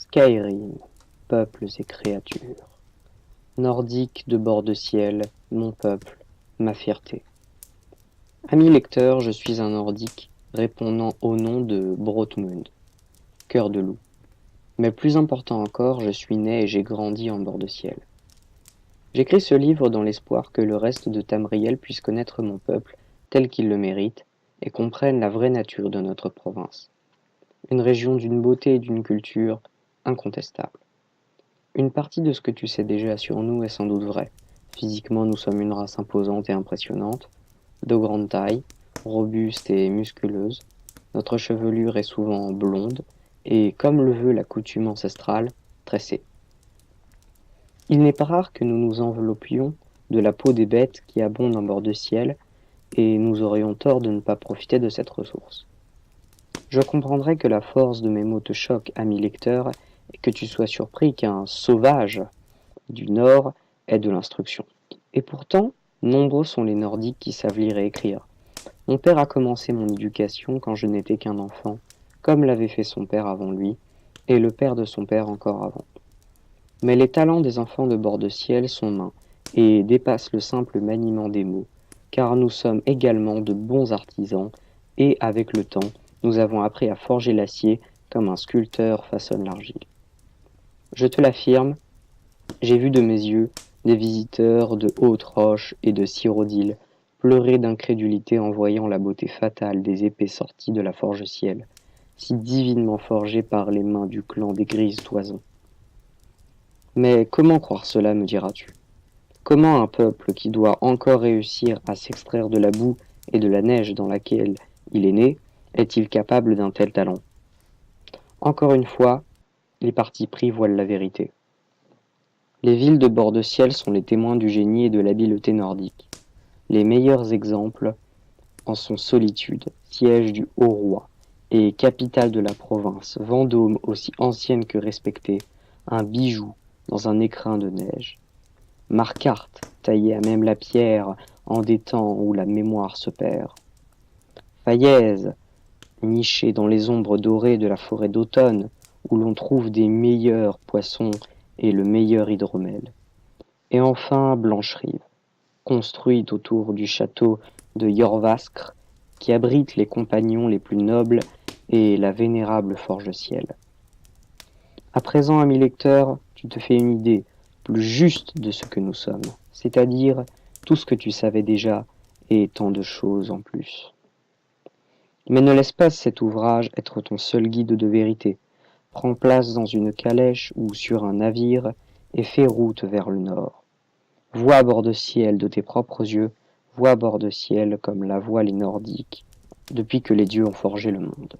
Skyrim, peuples et créatures. Nordique de bord de ciel, mon peuple, ma fierté. Ami lecteur, je suis un nordique répondant au nom de Brotmund, cœur de loup. Mais plus important encore, je suis né et j'ai grandi en bord de ciel. J'écris ce livre dans l'espoir que le reste de Tamriel puisse connaître mon peuple tel qu'il le mérite et comprenne la vraie nature de notre province. Une région d'une beauté et d'une culture incontestables. Une partie de ce que tu sais déjà sur nous est sans doute vraie. Physiquement, nous sommes une race imposante et impressionnante, de grande taille, robuste et musculeuse. Notre chevelure est souvent blonde et, comme le veut la coutume ancestrale, tressée. Il n'est pas rare que nous nous enveloppions de la peau des bêtes qui abondent en bord de ciel, et nous aurions tort de ne pas profiter de cette ressource. Je comprendrais que la force de mes mots te choque, ami lecteur, et que tu sois surpris qu'un sauvage du Nord ait de l'instruction. Et pourtant, nombreux sont les Nordiques qui savent lire et écrire. Mon père a commencé mon éducation quand je n'étais qu'un enfant, comme l'avait fait son père avant lui, et le père de son père encore avant. Mais les talents des enfants de bord de ciel sont minces et dépassent le simple maniement des mots, car nous sommes également de bons artisans et, avec le temps, nous avons appris à forger l'acier comme un sculpteur façonne l'argile. Je te l'affirme, j'ai vu de mes yeux des visiteurs de hautes roches et de Cyrodiil pleurer d'incrédulité en voyant la beauté fatale des épées sorties de la forge-ciel, si divinement forgées par les mains du clan des grises toisons. Mais comment croire cela, me diras-tu? Comment un peuple qui doit encore réussir à s'extraire de la boue et de la neige dans laquelle il est né, est-il capable d'un tel talent? Encore une fois, les partis pris voilent la vérité. Les villes de bord de ciel sont les témoins du génie et de l'habileté nordique. Les meilleurs exemples en sont Solitude, siège du haut roi, et capitale de la province, Vendôme aussi ancienne que respectée, un bijou dans un écrin de neige. Marquardt, taillé à même la pierre en des temps où la mémoire se perd. Faillaise, nichée dans les ombres dorées de la forêt d'automne, où l'on trouve des meilleurs poissons et le meilleur hydromel. Et enfin Blancherive, construite autour du château de Jorvaskr, qui abrite les compagnons les plus nobles et la vénérable forge-ciel. À présent, ami lecteur, tu te fais une idée plus juste de ce que nous sommes, c'est-à-dire tout ce que tu savais déjà et tant de choses en plus. Mais ne laisse pas cet ouvrage être ton seul guide de vérité. Prends place dans une calèche ou sur un navire et fais route vers le nord. Vois à bord de ciel de tes propres yeux, vois à bord de ciel comme la voient les Nordiques, depuis que les dieux ont forgé le monde.